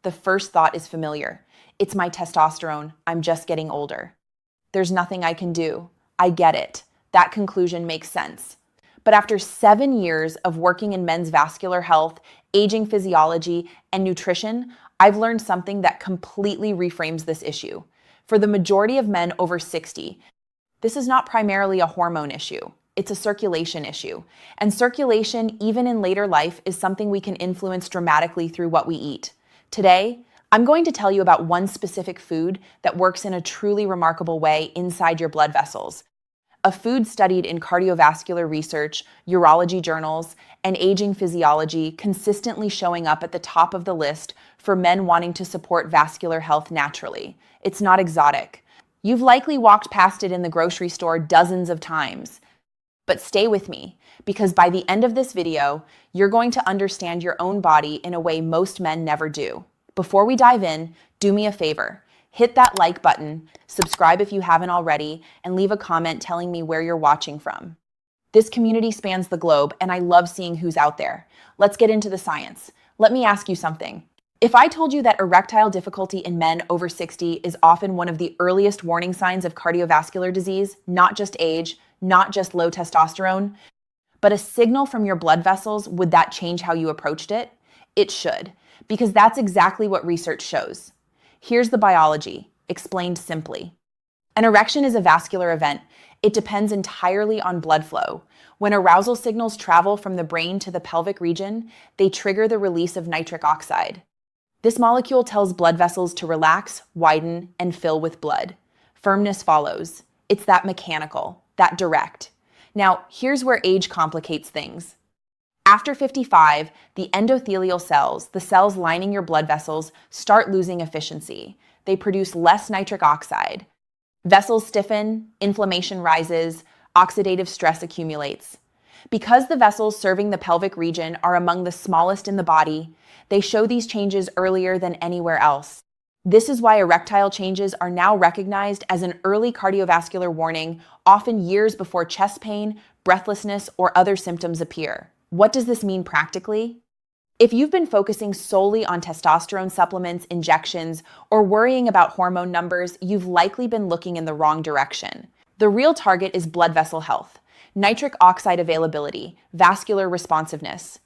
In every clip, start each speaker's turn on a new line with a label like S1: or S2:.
S1: the first thought is familiar. It's my testosterone. I'm just getting older. There's nothing I can do. I get it. That conclusion makes sense. But after 7 years of working in men's vascular health, aging physiology, and nutrition, I've learned something that completely reframes this issue. For the majority of men over 60, this is not primarily a hormone issue. It's a circulation issue. And circulation, even in later life, is something we can influence dramatically through what we eat. Today, I'm going to tell you about one specific food that works in a truly remarkable way inside your blood vessels. A food studied in cardiovascular research, urology journals, and aging physiology, consistently showing up at the top of the list for men wanting to support vascular health naturally. It's not exotic. You've likely walked past it in the grocery store dozens of times. But stay with me, because by the end of this video, you're going to understand your own body in a way most men never do. Before we dive in, do me a favor. Hit that like button, subscribe if you haven't already, and leave a comment telling me where you're watching from. This community spans the globe, and I love seeing who's out there. Let's get into the science. Let me ask you something. If I told you that erectile difficulty in men over 60 is often one of the earliest warning signs of cardiovascular disease, not just age, not just low testosterone, but a signal from your blood vessels, would that change how you approached it? It should, because that's exactly what research shows. Here's the biology, explained simply. An erection is a vascular event. It depends entirely on blood flow. When arousal signals travel from the brain to the pelvic region, they trigger the release of nitric oxide. This molecule tells blood vessels to relax, widen, and fill with blood. Firmness follows. It's that mechanical, that direct. Now, here's where age complicates things. After 55, the endothelial cells, the cells lining your blood vessels, start losing efficiency. They produce less nitric oxide. Vessels stiffen, inflammation rises, oxidative stress accumulates. Because the vessels serving the pelvic region are among the smallest in the body, they show these changes earlier than anywhere else. This is why erectile changes are now recognized as an early cardiovascular warning, often years before chest pain, breathlessness, or other symptoms appear. What does this mean practically? If you've been focusing solely on testosterone supplements, injections, or worrying about hormone numbers, you've likely been looking in the wrong direction. The real target is blood vessel health, nitric oxide availability, vascular responsiveness.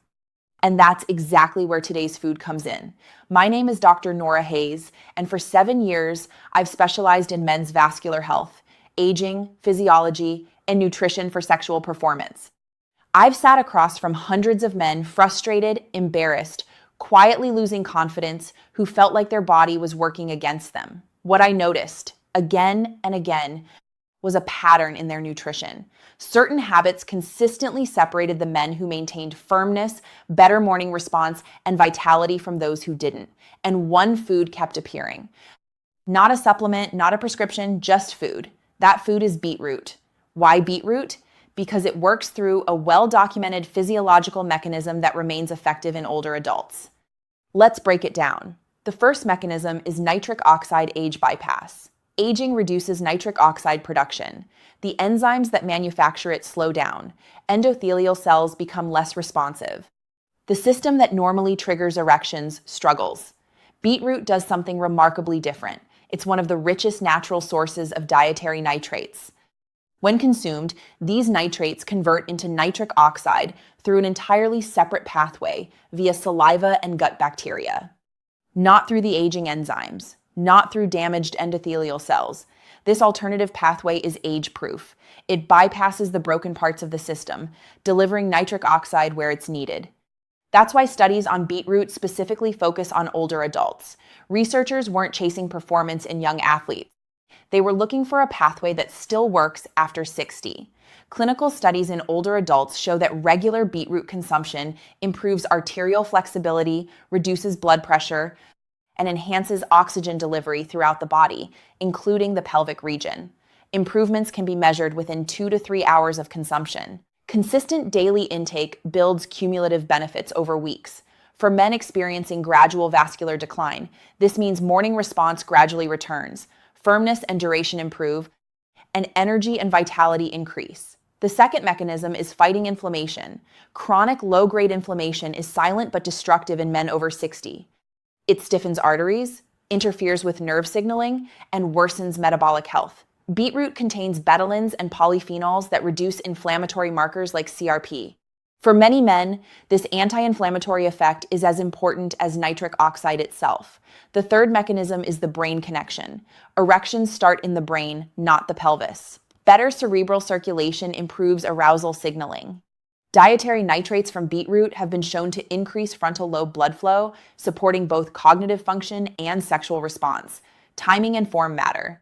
S1: And that's exactly where today's food comes in. My name is Dr. Nora Hayes, and for 7 years, I've specialized in men's vascular health, aging, physiology, and nutrition for sexual performance. I've sat across from hundreds of men frustrated, embarrassed, quietly losing confidence, who felt like their body was working against them. What I noticed, again and again, was a pattern in their nutrition. Certain habits consistently separated the men who maintained firmness, better morning response, and vitality from those who didn't. And one food kept appearing. Not a supplement, not a prescription, just food. That food is beetroot. Why beetroot? Because it works through a well-documented physiological mechanism that remains effective in older adults. Let's break it down. The first mechanism is nitric oxide age bypass. Aging reduces nitric oxide production. The enzymes that manufacture it slow down. Endothelial cells become less responsive. The system that normally triggers erections struggles. Beetroot does something remarkably different. It's one of the richest natural sources of dietary nitrates. When consumed, these nitrates convert into nitric oxide through an entirely separate pathway via saliva and gut bacteria. Not through the aging enzymes, not through damaged endothelial cells. This alternative pathway is age-proof. It bypasses the broken parts of the system, delivering nitric oxide where it's needed. That's why studies on beetroot specifically focus on older adults. Researchers weren't chasing performance in young athletes. They were looking for a pathway that still works after 60. Clinical studies in older adults show that regular beetroot consumption improves arterial flexibility, reduces blood pressure, and enhances oxygen delivery throughout the body, including the pelvic region. Improvements can be measured within 2 to 3 hours of consumption. Consistent daily intake builds cumulative benefits over weeks. For men experiencing gradual vascular decline, this means morning response gradually returns, firmness and duration improve, and energy and vitality increase. The second mechanism is fighting inflammation. Chronic low-grade inflammation is silent but destructive in men over 60. It stiffens arteries, interferes with nerve signaling, and worsens metabolic health. Beetroot contains betalains and polyphenols that reduce inflammatory markers like CRP. For many men, this anti-inflammatory effect is as important as nitric oxide itself. The third mechanism is the brain connection. Erections start in the brain, not the pelvis. Better cerebral circulation improves arousal signaling. Dietary nitrates from beetroot have been shown to increase frontal lobe blood flow, supporting both cognitive function and sexual response. Timing and form matter.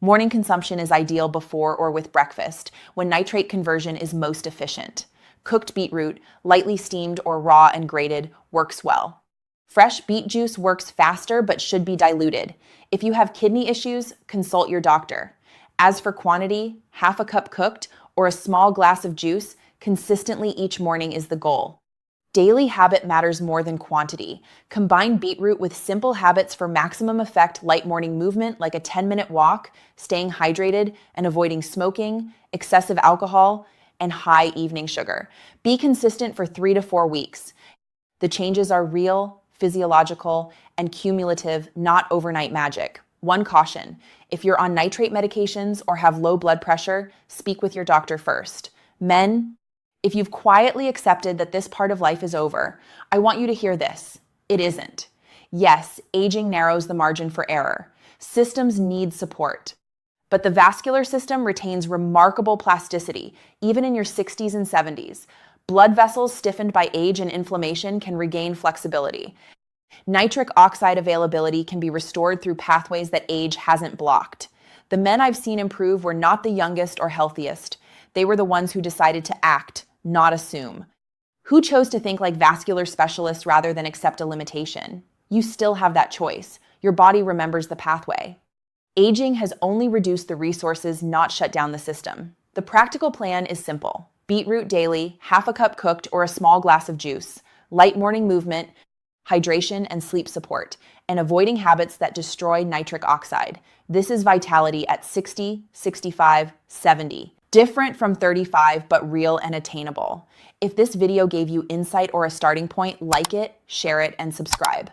S1: Morning consumption is ideal before or with breakfast, when nitrate conversion is most efficient. Cooked beetroot, lightly steamed or raw and grated, works well. Fresh beet juice works faster but should be diluted. If you have kidney issues, consult your doctor. As for quantity, half a cup cooked or a small glass of juice consistently each morning is the goal. Daily habit matters more than quantity. Combine beetroot with simple habits for maximum effect: light morning movement like a 10-minute walk, staying hydrated and avoiding smoking, excessive alcohol, and high evening sugar. Be consistent for 3 to 4 weeks. The changes are real, physiological, and cumulative, not overnight magic. One caution: if you're on nitrate medications or have low blood pressure, speak with your doctor first. Men, if you've quietly accepted that this part of life is over, I want you to hear this. It isn't. Yes, aging narrows the margin for error. Systems need support. But the vascular system retains remarkable plasticity, even in your 60s and 70s. Blood vessels stiffened by age and inflammation can regain flexibility. Nitric oxide availability can be restored through pathways that age hasn't blocked. The men I've seen improve were not the youngest or healthiest. They were the ones who decided to act, not assume. Who chose to think like vascular specialists rather than accept a limitation? You still have that choice. Your body remembers the pathway. Aging has only reduced the resources, not shut down the system. The practical plan is simple. Beetroot daily, half a cup cooked or a small glass of juice, light morning movement, hydration and sleep support, and avoiding habits that destroy nitric oxide. This is vitality at 60, 65, 70. Different from 35, but real and attainable. If this video gave you insight or a starting point, like it, share it, and subscribe.